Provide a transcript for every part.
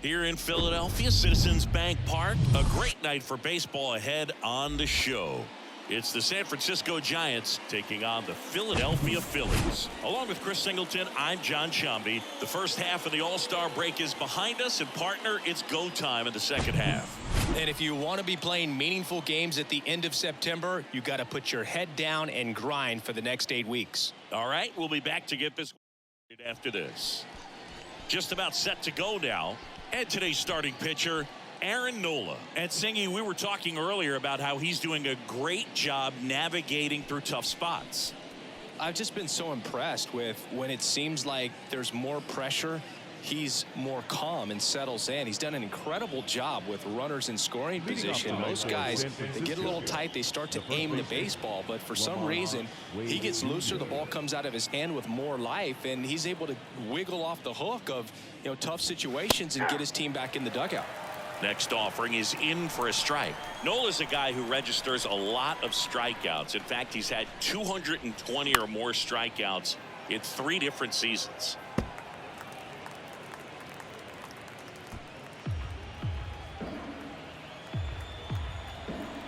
Here in Philadelphia, Citizens Bank Park, a great night for baseball ahead on the show. It's the San Francisco Giants taking on the Philadelphia Phillies. Along with Chris Singleton, I'm John Shambi. The first half of the All-Star break is behind us, and partner, it's go time in the second half. And if you want to be playing meaningful games at the end of September, you got to put your head down and grind for the next 8 weeks. All right, we'll be back to get this after this. Just about set to go now. And today's starting pitcher, Aaron Nola. And Singy, we were talking earlier about how he's doing a great job navigating through tough spots. I've just been so impressed with when it seems like there's more pressure, he's more calm and settles in. He's done an incredible job with runners in scoring position. Most guys, they get a little tight, they start to aim the baseball, but for some reason, he gets looser, the ball comes out of his hand with more life, and he's able to wiggle off the hook of, tough situations and get his team back in the dugout. Next offering is in for a strike. Nola's a guy who registers a lot of strikeouts. In fact, he's had 220 or more strikeouts in 3 different seasons.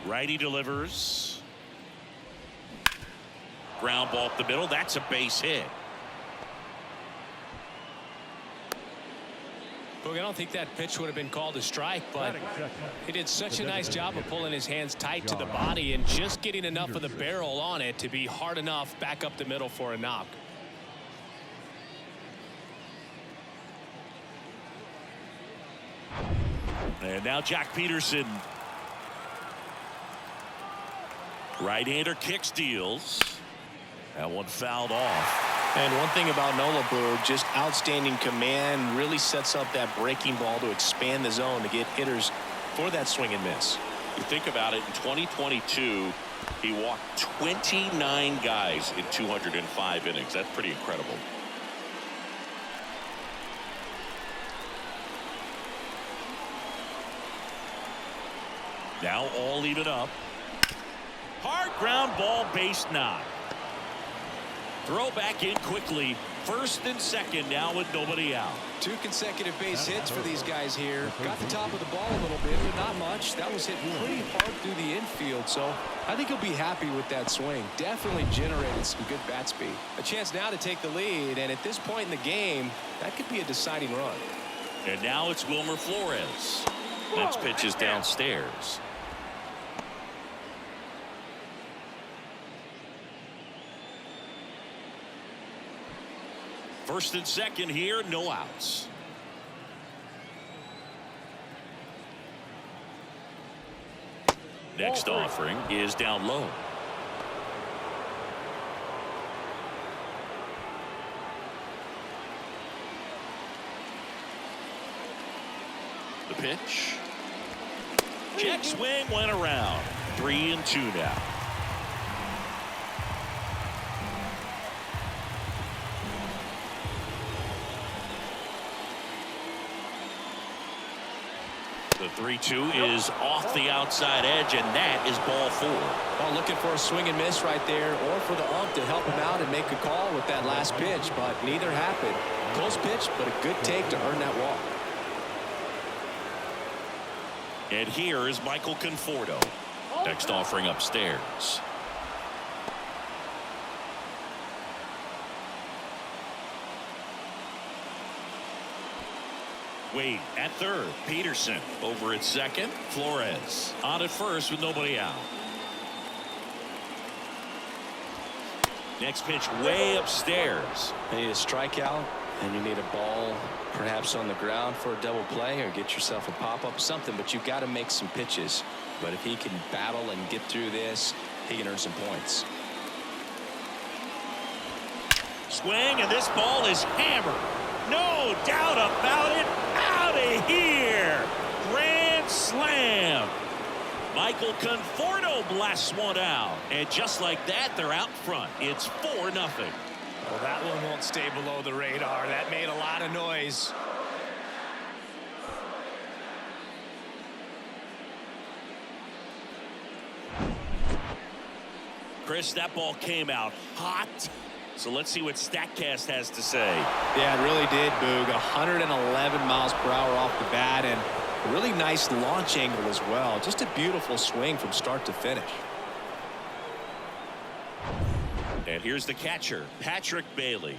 Righty delivers. Ground ball up the middle. That's a base hit. Look, I don't think that pitch would have been called a strike, but he did such a nice job of pulling his hands tight to the body and just getting enough of the barrel on it to be hard enough back up the middle for a knock. And now Jack Peterson. Right-hander kicks, deals. That one fouled off. And one thing about Nola, Boo, just outstanding command, really sets up that breaking ball to expand the zone to get hitters for that swing and miss. You think about it, in 2022, he walked 29 guys in 205 innings. That's pretty incredible. Now all even up. Hard ground ball, base knock. Throw back in quickly. First and second now with nobody out. 2 consecutive base hits for these guys here. Got the top of the ball a little bit, but not much. That was hit pretty hard through the infield, so I think he'll be happy with that swing. Definitely generated some good bat speed. A chance now to take the lead, and at this point in the game, that could be a deciding run. And now it's Wilmer Flores. Next pitch is downstairs. First and second here, no outs. Next offering is down low. The pitch. Check swing went around. 3-2 now. The 3-2 is off the outside edge, and that is ball 4. Well, looking for a swing and miss right there, or for the ump to help him out and make a call with that last pitch, but neither happened. Close pitch, but a good take to earn that walk. And here is Michael Conforto. Next offering upstairs. Wade at third. Peterson over at second. Flores on at first with nobody out. Next pitch way upstairs. You need a strikeout, and you need a ball perhaps on the ground for a double play, or get yourself a pop-up, something, but you've got to make some pitches. But if he can battle and get through this, he can earn some points. Swing, and this ball is hammered. No doubt about it. Out of here. Grand slam. Michael Conforto blasts one out. And just like that, they're out front. It's 4-0. Well, that one won't stay below the radar. That made a lot of noise. Chris, that ball came out hot So let's see what StatCast has to say. Yeah, it really did, Boog. 111 miles per hour off the bat, and a really nice launch angle as well. Just a beautiful swing from start to finish. And here's the catcher, Patrick Bailey.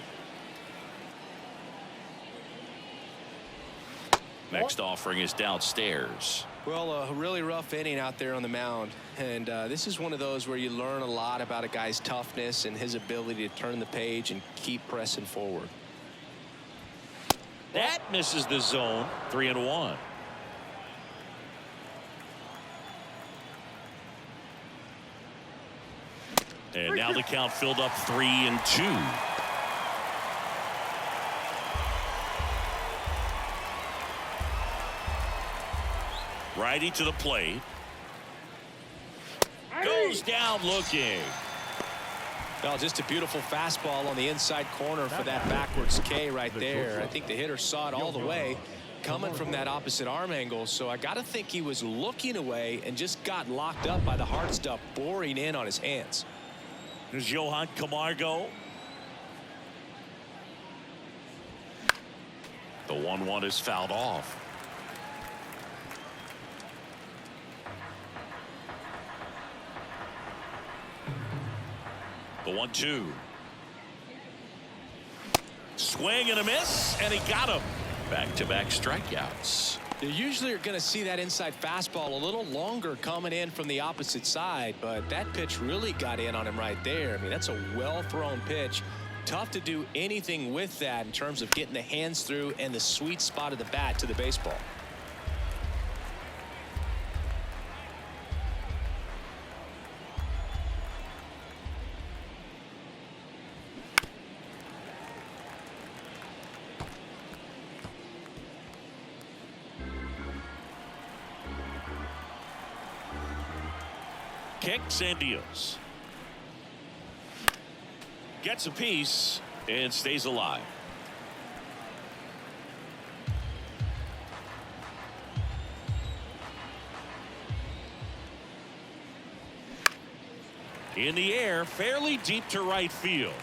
Next offering is downstairs. Well, a really rough inning out there on the mound, and this is one of those where you learn a lot about a guy's toughness and his ability to turn the page and keep pressing forward. That misses the zone. 3-1. And now the count filled up 3-2. Righty to the plate. Goes down looking. Well, just a beautiful fastball on the inside corner for that backwards K right there. I think the hitter saw it all the way coming from that opposite arm angle. So I got to think he was looking away and just got locked up by the hard stuff boring in on his hands. There's Johan Camargo. The 1-1 is fouled off. The 1-2. Swing and a miss, and he got him. Back-to-back strikeouts. You usually are going to see that inside fastball a little longer coming in from the opposite side, but that pitch really got in on him right there. I mean, that's a well-thrown pitch. Tough to do anything with that in terms of getting the hands through and the sweet spot of the bat to the baseball. Kicks and deals. Gets a piece and stays alive. In the air, fairly deep to right field.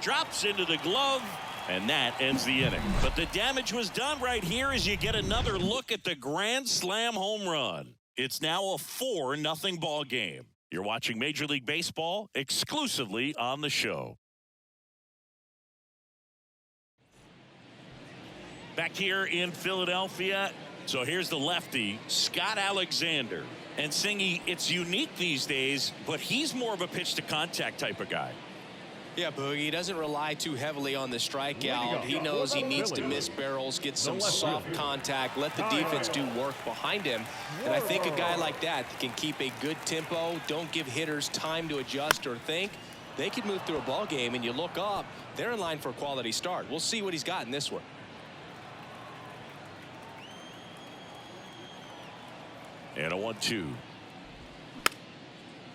Drops into the glove, and that ends the inning. But the damage was done right here as you get another look at the grand slam home run. It's now a 4-0 ball game. You're watching Major League Baseball exclusively on the show. Back here in Philadelphia. So here's the lefty, Scott Alexander. And Singy, it's unique these days, but he's more of a pitch to contact type of guy. Yeah, Boogie, he doesn't rely too heavily on the strikeout. He knows he needs to miss barrels, get some soft contact, let the defense do work behind him. And I think a guy like that can keep a good tempo, don't give hitters time to adjust or think. They can move through a ball game, and you look up, they're in line for a quality start. We'll see what he's got in this one. And a 1-2.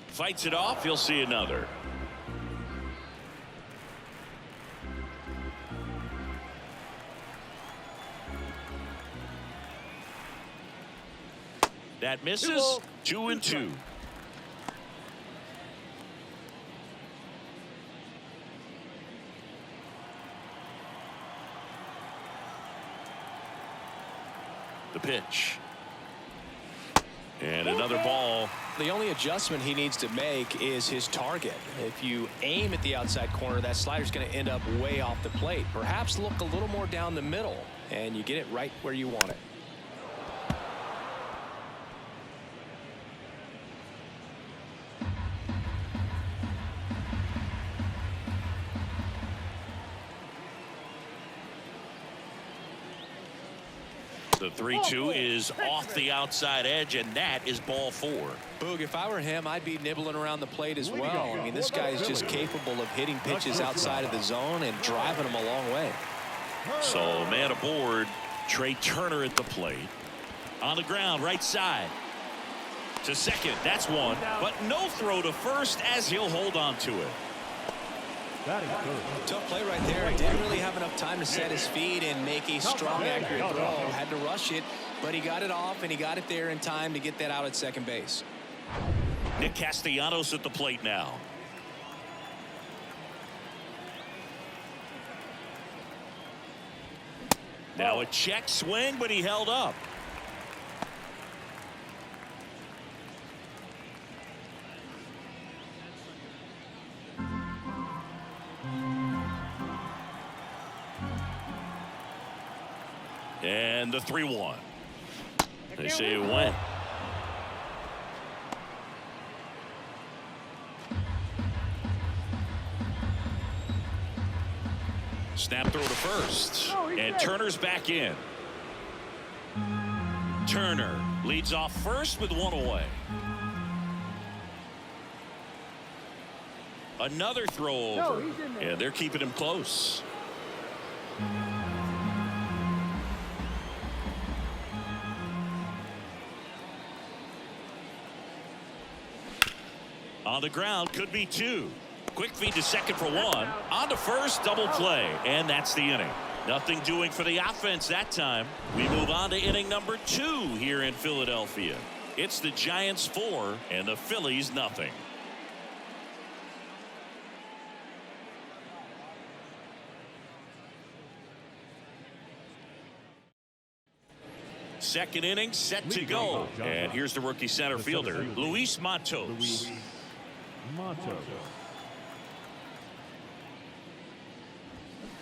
Fights it off. He'll see another. That misses. 2-2. The pitch. And another ball. The only adjustment he needs to make is his target. If you aim at the outside corner, that slider's going to end up way off the plate. Perhaps look a little more down the middle, and you get it right where you want it. The 3-2 is off the outside edge, and that is ball 4. Boog, if I were him, I'd be nibbling around the plate as well. I mean, this guy is just capable of hitting pitches outside of the zone and driving them a long way. So, man aboard, Trey Turner at the plate. On the ground, right side. To second, that's one. But no throw to first as he'll hold on to it. That is good. Tough play right there. Didn't really have enough time to set his feet and make a strong, accurate throw. Had to rush it, but he got it off, and he got it there in time to get that out at second base. Nick Castellanos at the plate now. Now a check swing, but he held up. And the 3-1. They say it went. Snap throw to first. And Turner's back in. Turner leads off first with one away. Another throw over. And they're keeping him close. On the ground, could be two. Quick feed to second for one. On to first, double play. And that's the inning. Nothing doing for the offense that time. We move on to inning number 2 here in Philadelphia. It's the Giants 4 and the Phillies nothing. Second inning set to go. And here's the rookie center fielder, Luis Matos.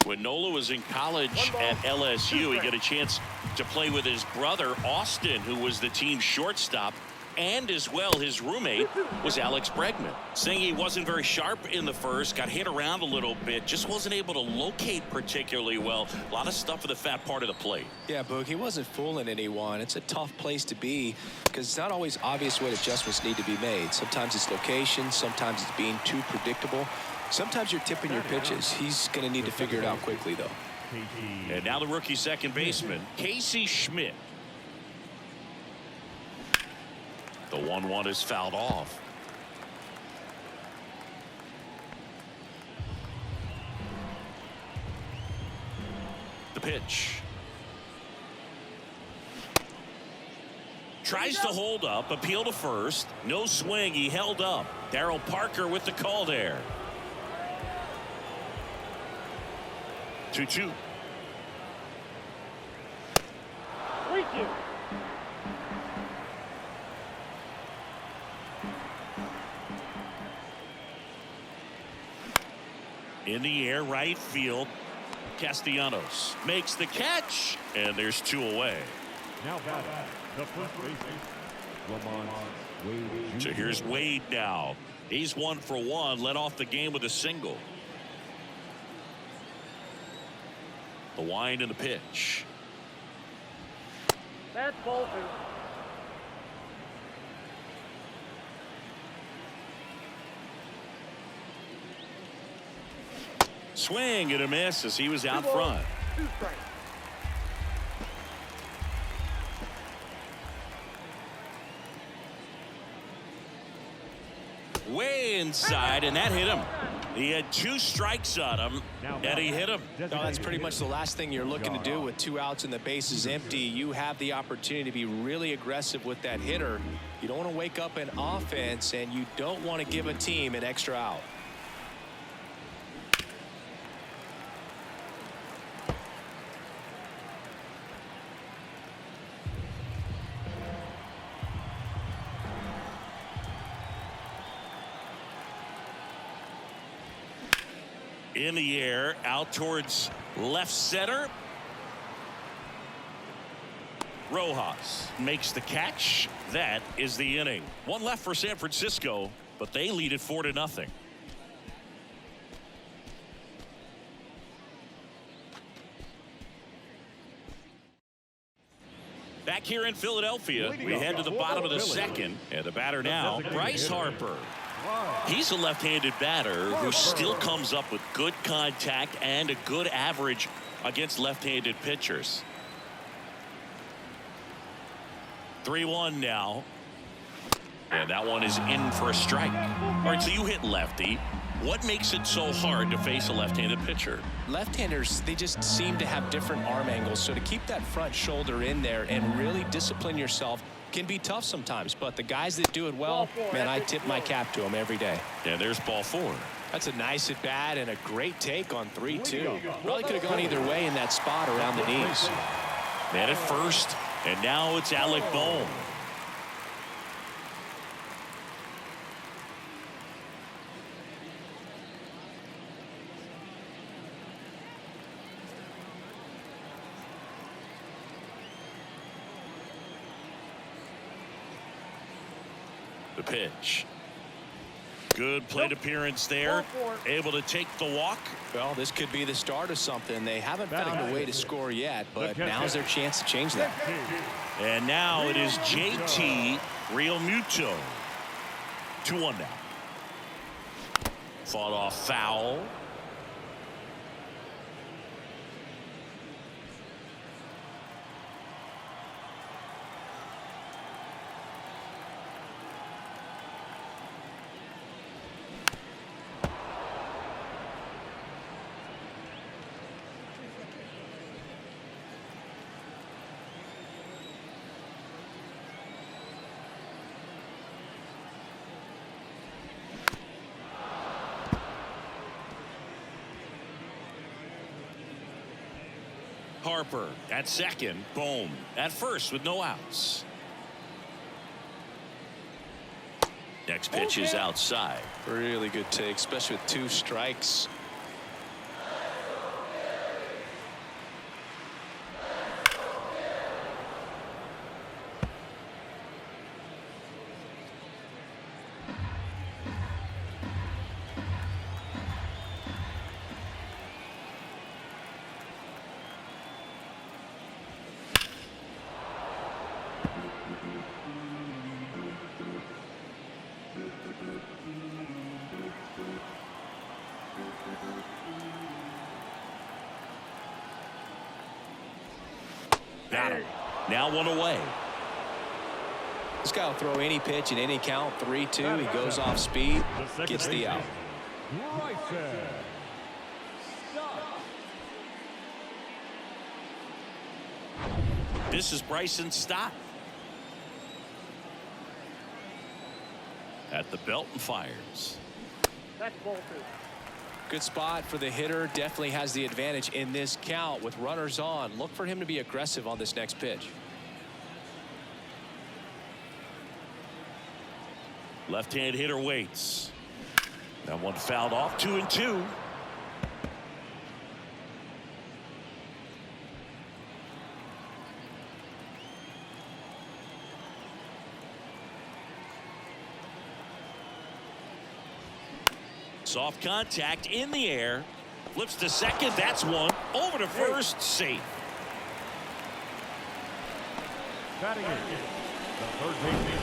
When Nola was in college at LSU, he got a chance to play with his brother, Austin, who was the team's shortstop. And as well, his roommate was Alex Bregman. Saying he wasn't very sharp in the first, got hit around a little bit, just wasn't able to locate particularly well. A lot of stuff for the fat part of the plate. Yeah, Boog, he wasn't fooling anyone. It's a tough place to be because it's not always obvious what adjustments need to be made. Sometimes it's location, sometimes it's being too predictable. Sometimes you're tipping your pitches. He's going to need to figure it out quickly, though. And now the rookie second baseman, Casey Schmidt. The 1-1 is fouled off. The pitch. Tries to hold up, appeal to first. No swing, he held up. Darryl Parker with the call there. 2-2. In the air, right field. Castellanos makes the catch, and there's 2 away. Now batting, the first baseman, Wade. So here's Wade now. He's 1 for 1, led off the game with a single. The wind and the pitch. That's ball 2. Swing and a miss as he was out front. 2 strikes. Way inside, and that hit him. He had 2 strikes on him, and he hit him. No, that's pretty much the last thing you're looking to do with 2 outs and the bases empty. You have the opportunity to be really aggressive with that hitter. You don't want to wake up in offense, and you don't want to give a team an extra out. In the air, out towards left center. Rojas makes the catch. That is the inning. 1 left for San Francisco, but they lead it 4-0. Back here in Philadelphia, we head to the bottom of the second, and the batter now, Bryce Harper. He's a left-handed batter who still comes up with good contact and a good average against left-handed pitchers. 3-1 now. And that one is in for a strike. All right, so you hit lefty. What makes it so hard to face a left-handed pitcher? Left-handers, they just seem to have different arm angles. So to keep that front shoulder in there and really discipline yourself can be tough sometimes. But the guys that do it well, man, I tip my cap to them every day. And there's ball 4. That's a nice at bat and a great take on 3-2. Probably could have gone either way in that spot around the knees. Man at first, and now it's Alec Bohm. The pitch. Good plate appearance there. Able to take the walk. Well, this could be the start of something. They haven't found a way to score yet, but now's their chance to change that. And now it is JT Realmuto. 2-1 now. Fought off foul. Harper at second. Bohm at first with no outs. Next pitch is outside. Really good take, especially with 2 strikes. Got him. Now 1 away. This guy will throw any pitch in any count. 3-2. He goes off speed, gets the out. This is Bryson Stott. At the belt and fires. That's ball 2. Good spot for the hitter. Definitely has the advantage in this count with runners on. Look for him to be aggressive on this next pitch. Left-hand hitter waits. That one fouled off. 2-2. Soft contact in the air. Flips to second. That's one. Over to first. Safe. Batting in, the third baseman,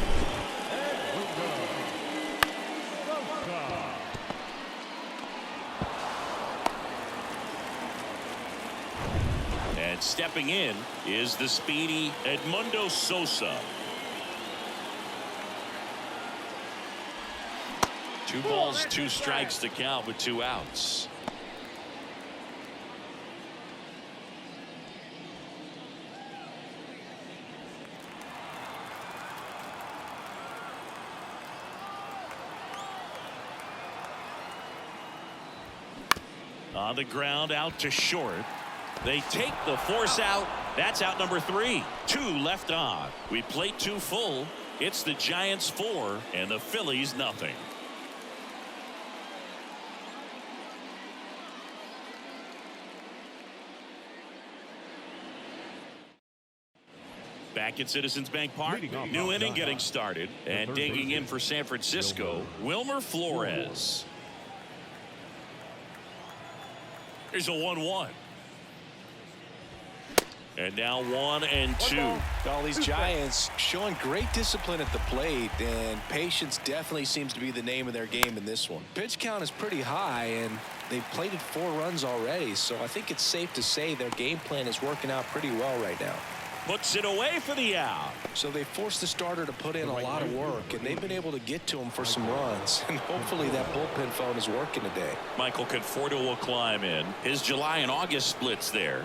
and stepping in is the speedy Edmundo Sosa. 2 balls, 2 strikes to count with 2 outs. On the ground, out to short. They take the force out. That's out number 3. 2 left on. We played 2 full. It's the Giants 4 and the Phillies nothing. Back at Citizens Bank Park, new inning getting started, and digging in for San Francisco, Wilmer Flores. Here's a 1-1. And now 1-2. All these Giants showing great discipline at the plate, and patience definitely seems to be the name of their game in this one. Pitch count is pretty high, and they've plated 4 runs already, so I think it's safe to say their game plan is working out pretty well right now. Puts it away for the out. So they forced the starter to put in a lot of work, and they've been able to get to him for some runs. And hopefully that bullpen phone is working today. Michael Conforto will climb in. His July and August splits there.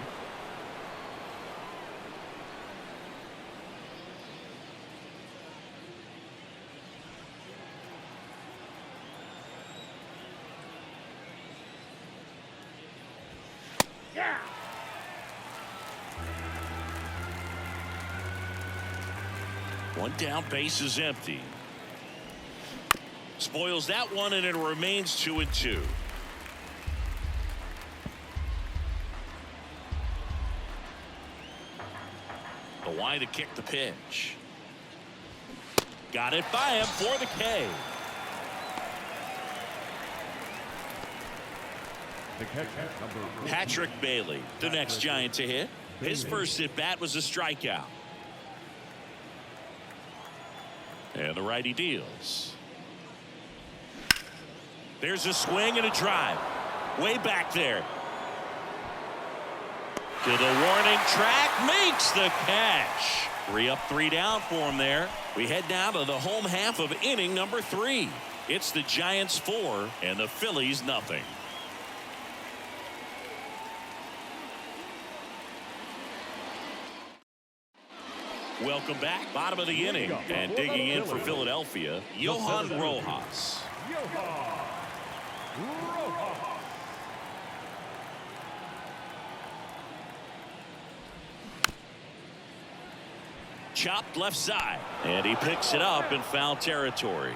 One down, base is empty. Spoils that one, and it remains 2-2. The wide to kick the pitch. Got it by him for the K. Patrick Bailey, the next Giant to hit. His first at bat was a strikeout. And the righty deals. There's a swing and a drive. Way back there. To the warning track, makes the catch. 3 up, 3 down for him there. We head down to the home half of inning number 3. It's the Giants 4 and the Phillies nothing. Welcome back. Bottom of the inning. And digging in for Philadelphia, Johan Rojas. Chopped left side. And he picks it up in foul territory.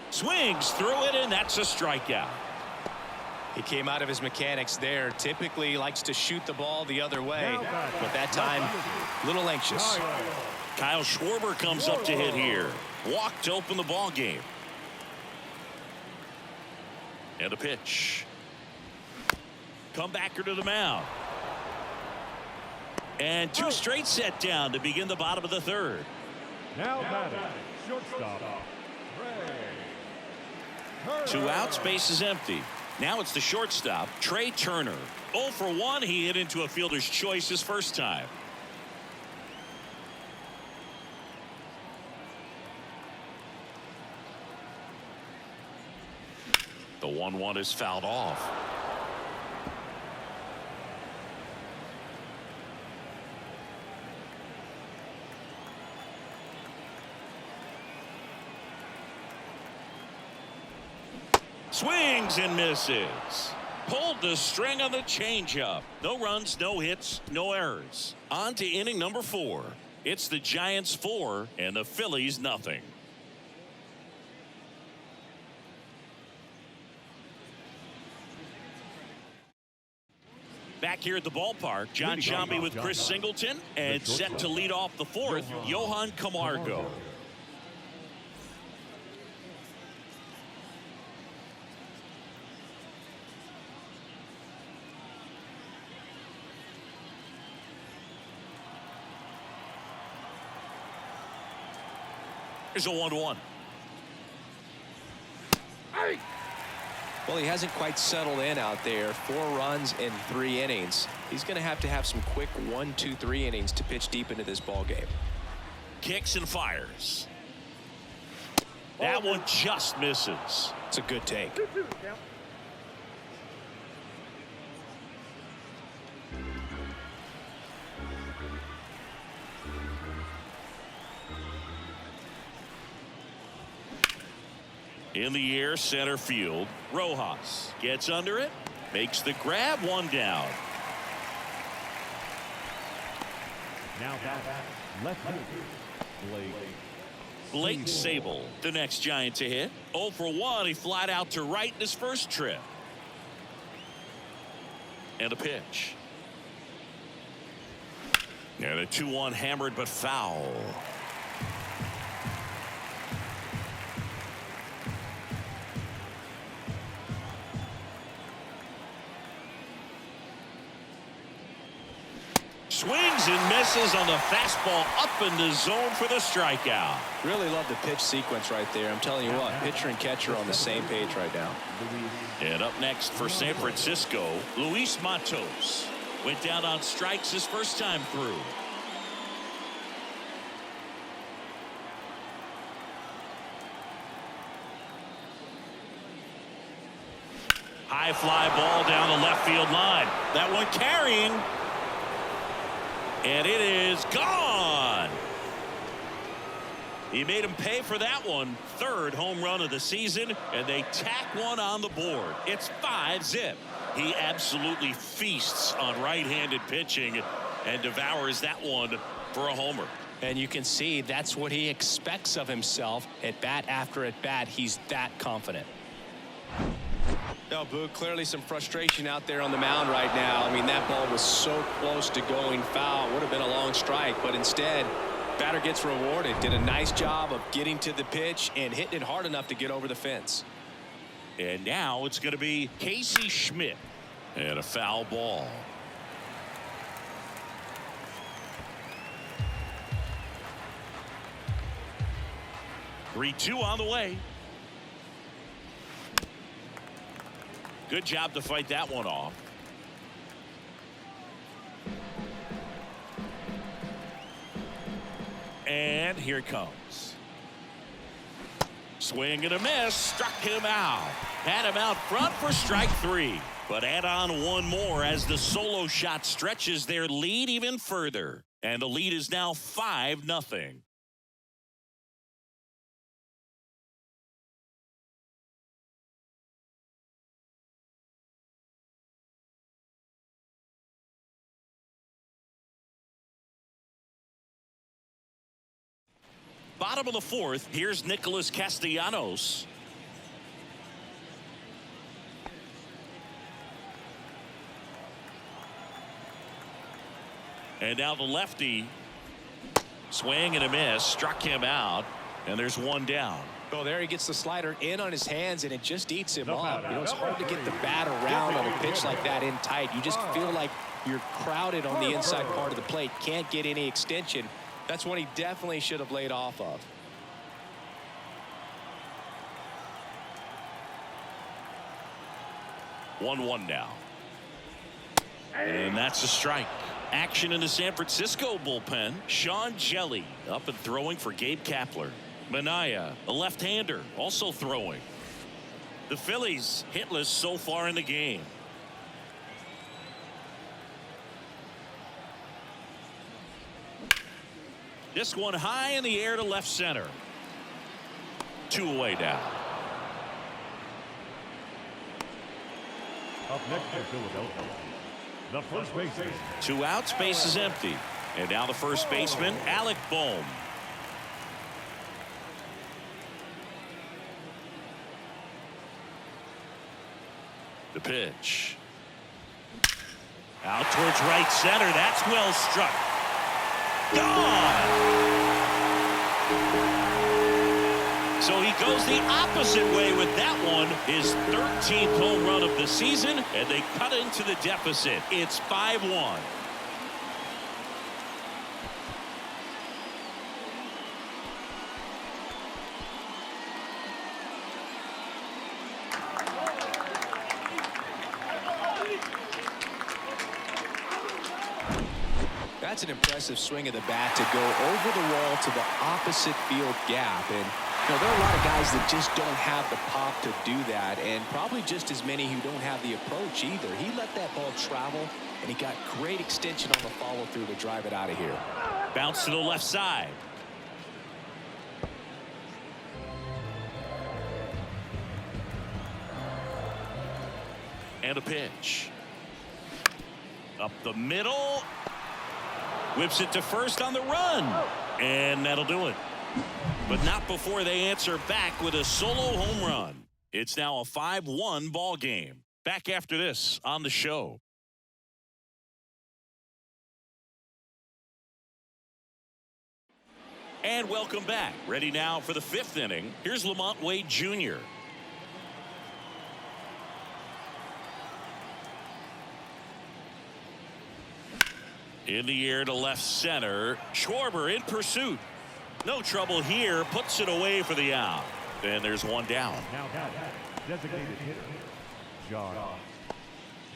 Swings through it, and that's a strikeout. He came out of his mechanics there. Typically likes to shoot the ball the other way, but that time a little anxious. Kyle Schwarber comes up to hit here. Walk to open the ball game. And a pitch. Comebacker to the mound. And 2 straight set down to begin the bottom of the 3rd. Now batting, shortstop. 2 outs, base is empty. Now it's the shortstop, Trey Turner. 0 for 1. He hit into a fielder's choice his first time. The 1-1 is fouled off. Swings and misses. Pulled the string on the changeup. No runs, no hits, no errors. On to inning number 4. It's the Giants 4 and the Phillies nothing. Back here at the ballpark, John Sciambi with Chris Singleton, and set to lead off the 4th, Johan Camargo. Here's a 1-1. Well, he hasn't quite settled in out there. 4 runs in 3 innings. He's going to have some quick 1, 2, 3 innings to pitch deep into this ball game. Kicks and fires. That one just misses. It's a good take. In the air, center field. Rojas gets under it, makes the grab, 1 down. Now back, left fielder, Blake Sable, the next Giant to hit. 0 for 1. He flied out to right in his first trip. And a pitch. And a 2-1 hammered but foul. Swings and misses on the fastball up in the zone for the strikeout. Really love the pitch sequence right there. I'm telling you what, pitcher and catcher are on the same page right now. And up next for San Francisco, Luis Matos. Went down on strikes his first time through. High fly ball down the left field line. That one carrying. And it is gone. He made him pay for that one. Third home run of the season, and they tack one on the board. It's 5-zip. He absolutely feasts on right-handed pitching and devours that one for a homer. And you can see that's what he expects of himself at bat after at bat. He's that confident. Now, Boog, clearly some frustration out there on the mound right now. I mean, that ball was so close to going foul. Would have been a long strike, but instead, batter gets rewarded. Did a nice job of getting to the pitch and hitting it hard enough to get over the fence. And now it's going to be Casey Schmidt. And a foul ball. Three-two on the way. Good job to fight that one off. And here it comes. Swing and a miss. Struck him out. Had him out front for strike three. But add on one more as the solo shot stretches their lead even further. And the lead is now 5-0. Bottom of the fourth. Here's Nicholas Castellanos. And now the lefty. Swing and a miss. Struck him out. And there's one down. Oh, there he gets the slider in on his hands, and it just eats him up. You know, it's hard to get the bat around on a pitch like that in tight. You just feel like you're crowded on the inside part of the plate. Can't get any extension. That's one he definitely should have laid off of. One now. And that's a strike. Action in the San Francisco bullpen. Sean Jelly up and throwing for Gabe Kapler. Minaya, a left-hander, also throwing. The Phillies hitless so far in the game. This one high in the air to left center. Two away now. Up next for Philadelphia, the first baseman. Two outs, base is empty. And now the first baseman, Alec Bohm. The pitch. Out towards right center. That's well struck. Gone. So he goes the opposite way with that one. His 13th home run of the season, and they cut into the deficit. It's 5-1. That's an impressive swing of the bat to go over the wall to the opposite field gap. And you know, there are a lot of guys that just don't have the pop to do that, and probably just as many who don't have the approach either. He let that ball travel, and he got great extension on the follow-through to drive it out of here. Bounce to the left side. And a pitch. Up the middle. Whips it to first on the run. And that'll do it. But not before they answer back with a solo home run. It's now a 5-1 ball game. Back after this on the show. And welcome back. Ready now for the fifth inning. Here's Lamont Wade Jr. In the air to left center. Schwarber in pursuit. No trouble here. Puts it away for the out. And there's one down. Now designated hitter, Jock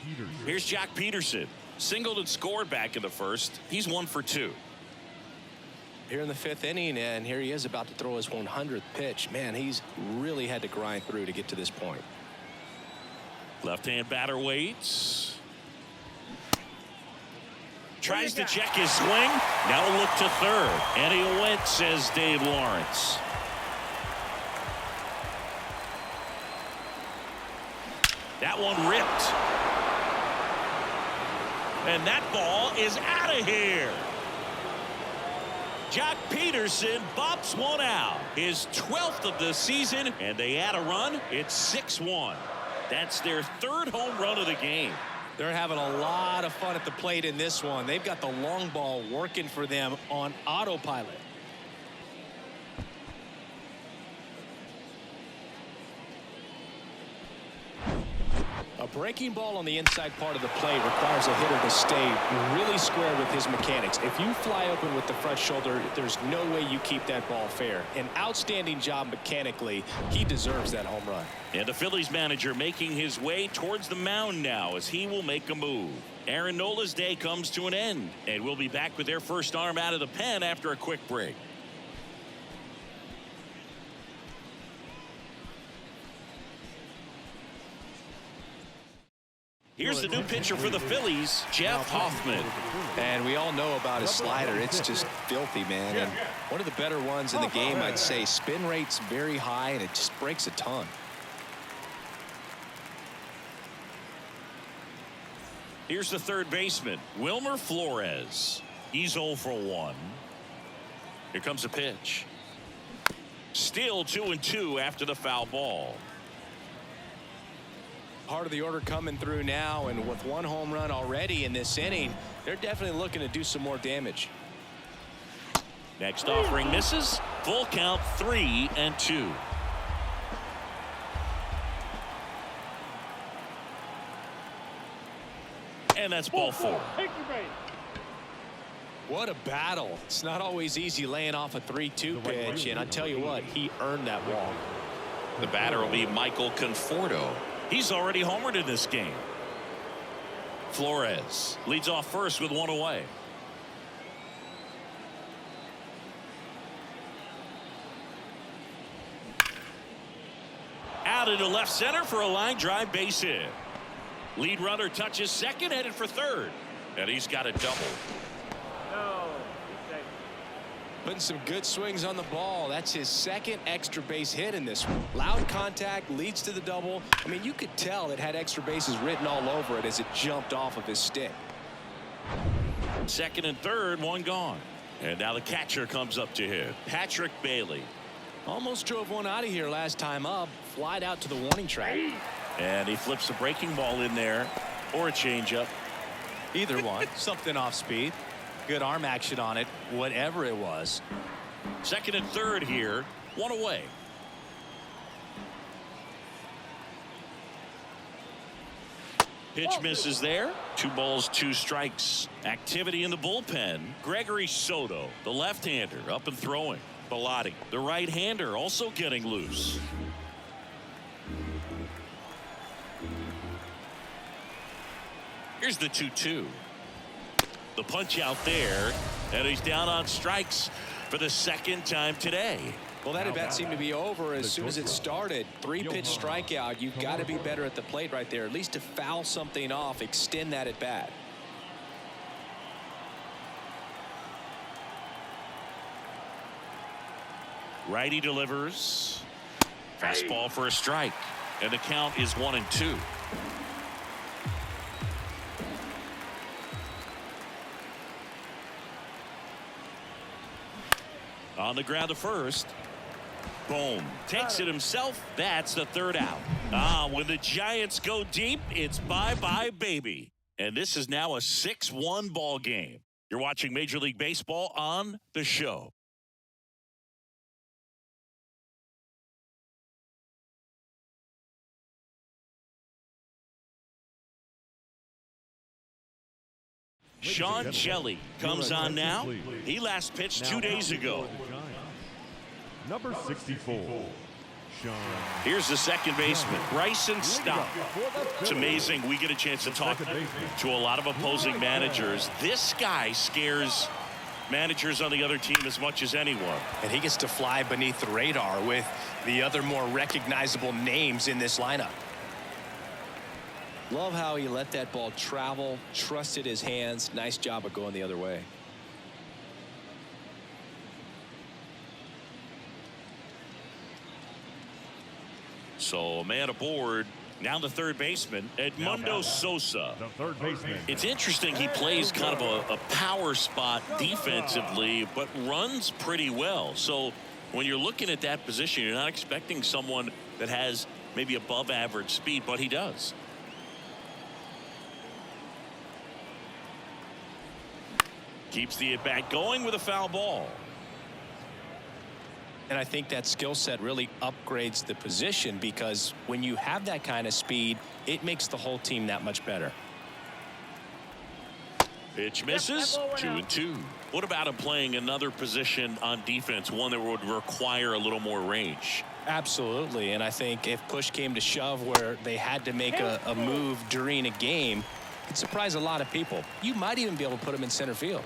Peterson. Here's Jock Peterson. Singled and scored back in the first. He's 1 for 2. Here in the fifth inning, and here he is about to throw his 100th pitch. Man, he's really had to grind through to get to this point. Left-hand batter waits. Tries to check his swing. Now a look to third. And he went, says Dave Lawrence. That one ripped. And that ball is out of here. Jock Peterson bops one out. His 12th of the season, and they add a run. It's 6-1. That's their third home run of the game. They're having a lot of fun at the plate in this one. They've got the long ball working for them on autopilot. A breaking ball on the inside part of the plate requires a hitter to stay really square with his mechanics. If you fly open with the front shoulder, there's no way you keep that ball fair. An outstanding job mechanically. He deserves that home run. And the Phillies manager making his way towards the mound now as he will make a move. Aaron Nola's day comes to an end, and we'll be back with their first arm out of the pen after a quick break. Here's the new pitcher for the Phillies, Jeff Hoffman. And we all know about his slider. It's just filthy, man. And one of the better ones in the game, I'd say. Spin rate's very high, and it just breaks a ton. Here's the third baseman, Wilmer Flores. He's 0 for 1. Here comes a pitch. Still 2-2 after the foul ball. Part of the order coming through now, and with one home run already in this inning, they're definitely looking to do some more damage. Next offering misses. Full count, 3-2. And that's ball 4. What a battle. It's not always easy laying off a 3-2 pitch, and I tell you what, he earned that walk. The batter will be Michael Conforto. He's already homered in this game. Flores leads off first with one away. Out into left center for a line drive base hit. Lead runner touches second, headed for third. And he's got a double. Putting some good swings on the ball. That's his second extra base hit in this one. Loud contact leads to the double. I mean, you could tell it had extra bases written all over it as it jumped off of his stick. Second and third, one gone. And now the catcher comes up to hit, Patrick Bailey. Almost drove one out of here last time up. Flied out to the warning track. And he flips a breaking ball in there, or a changeup. Either one. Something off speed. Good arm action on it, whatever it was. Second and third here, one away. Pitch misses there. 2 balls, 2 strikes. Activity in the bullpen. Gregory Soto, the left-hander, up and throwing. Bilotti, the right-hander, also getting loose. Here's the 2-2. The punch out there, and he's down on strikes for the second time today. Well, that at bat seemed to be over as soon as it started. 3-pitch strikeout. You've got to be better at the plate right there, at least to foul something off, extend that at bat. Righty delivers. Fastball for a strike, and the count is 1-2. On the ground to first. Boom. Takes it himself. That's the third out. When the Giants go deep, it's bye-bye, baby. And this is now a 6-1 ball game. You're watching Major League Baseball on The Show. Sean Shelley comes on now. He last pitched 2 days ago. Number 64. Here's the second baseman, Bryson Stott. It's amazing we get a chance to talk to a lot of opposing managers. This guy scares managers on the other team as much as anyone. And he gets to fly beneath the radar with the other more recognizable names in this lineup. Love how he let that ball travel, trusted his hands. Nice job of going the other way. So a man aboard. Now the third baseman, Edmundo Sosa. The third baseman. It's interesting, he plays kind of a power spot defensively, but runs pretty well. So when you're looking at that position, you're not expecting someone that has maybe above average speed, but he does. Keeps the at-bat going with a foul ball. And I think that skill set really upgrades the position, because when you have that kind of speed, it makes the whole team that much better. Pitch misses. 2-2. What about him playing another position on defense, one that would require a little more range? Absolutely. And I think if push came to shove where they had to make a move during a game, it could surprise a lot of people. You might even be able to put him in center field.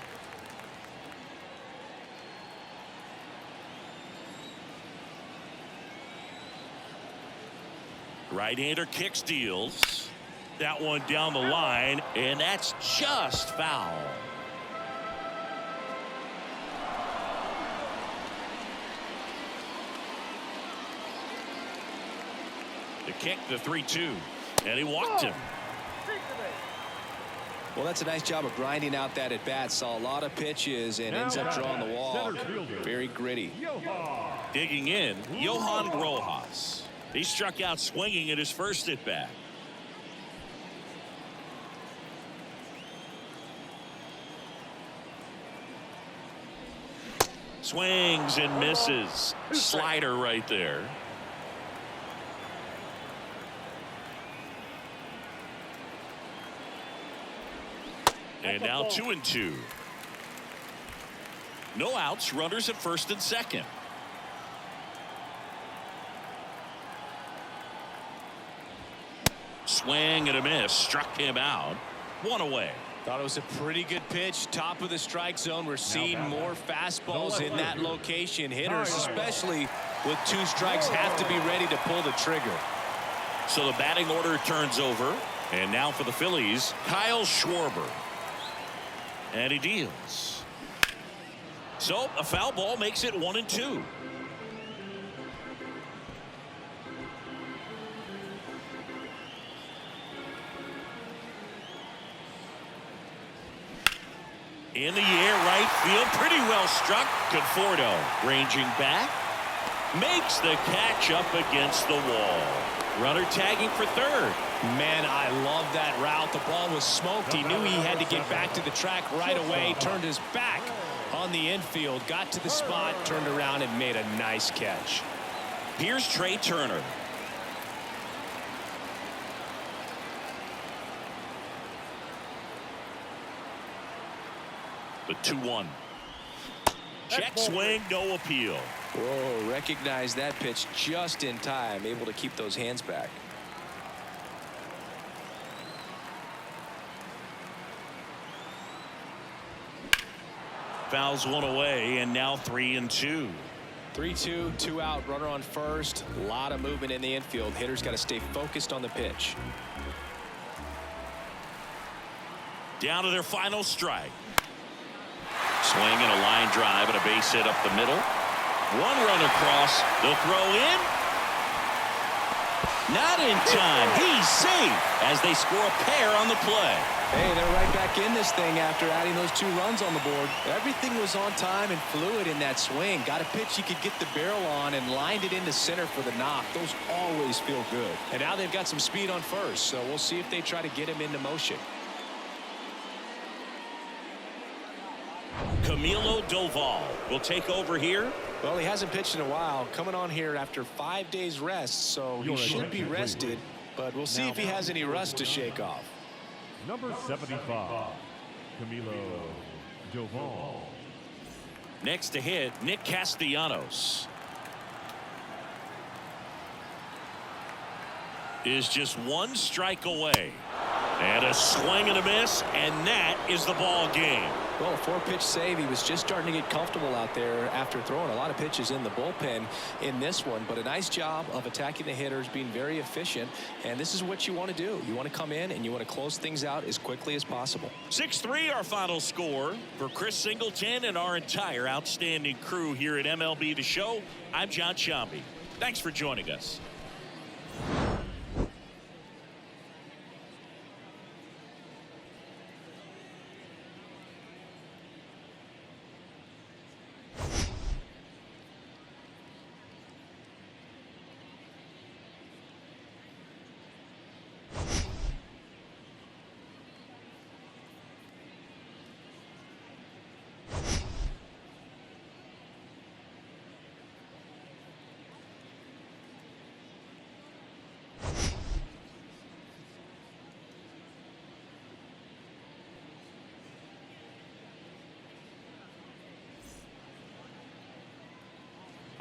Right-hander kick steals. That one down the line, and that's just foul. The kick, the 3-2, and he walked him. Well, that's a nice job of grinding out that at bat. Saw a lot of pitches and ends up drawing the walk. Very gritty. Digging in, Johan Rojas. He struck out swinging at his first at bat. Swings and misses. Slider right there. And now 2-2. No outs, runners at first and second. Swing and a miss, struck him out. One away. Thought it was a pretty good pitch. Top of the strike zone. We're seeing more fastballs in that location. Hitters, especially with 2 strikes, have to be ready to pull the trigger. So the batting order turns over. And now for the Phillies, Kyle Schwarber. And he deals. So a foul ball makes it 1-2. In the air, right field, pretty well struck. Conforto ranging back, makes the catch up against the wall. Runner tagging for third. Man, I love that route. The ball was smoked. He knew he had to get back to the track right away. Turned his back on the infield, got to the spot, turned around and made a nice catch. Here's Trey Turner. The 2-1. Check swing, no appeal. Whoa, recognized that pitch just in time, able to keep those hands back. Fouls one away, and now 3-2. 3-2, 2 out, runner on first. A lot of movement in the infield. Hitters got to stay focused on the pitch. Down to their final strike. Swing and a line drive and a base hit up the middle. One run across. The throw in. Not in time. He's safe as they score a pair on the play. Hey, they're right back in this thing after adding those 2 runs on the board. Everything was on time and fluid in that swing. Got a pitch he could get the barrel on and lined it into center for the knock. Those always feel good. And now they've got some speed on first, so we'll see if they try to get him into motion. Camilo Doval will take over here. Well, he hasn't pitched in a while, coming on here after 5 days rest, so he should be rested, but we'll see if he has any rust to shake off. Number 75, Camilo Doval. Next to hit, Nick Castellanos. Is just 1 strike away. And a swing and a miss, and that is the ball game. Well, a 4-pitch save. He was just starting to get comfortable out there after throwing a lot of pitches in the bullpen in this one. But a nice job of attacking the hitters, being very efficient. And this is what you want to do. You want to come in and you want to close things out as quickly as possible. 6-3 our final score. For Chris Singleton and our entire outstanding crew here at MLB The Show, I'm John Sciambi. Thanks for joining us.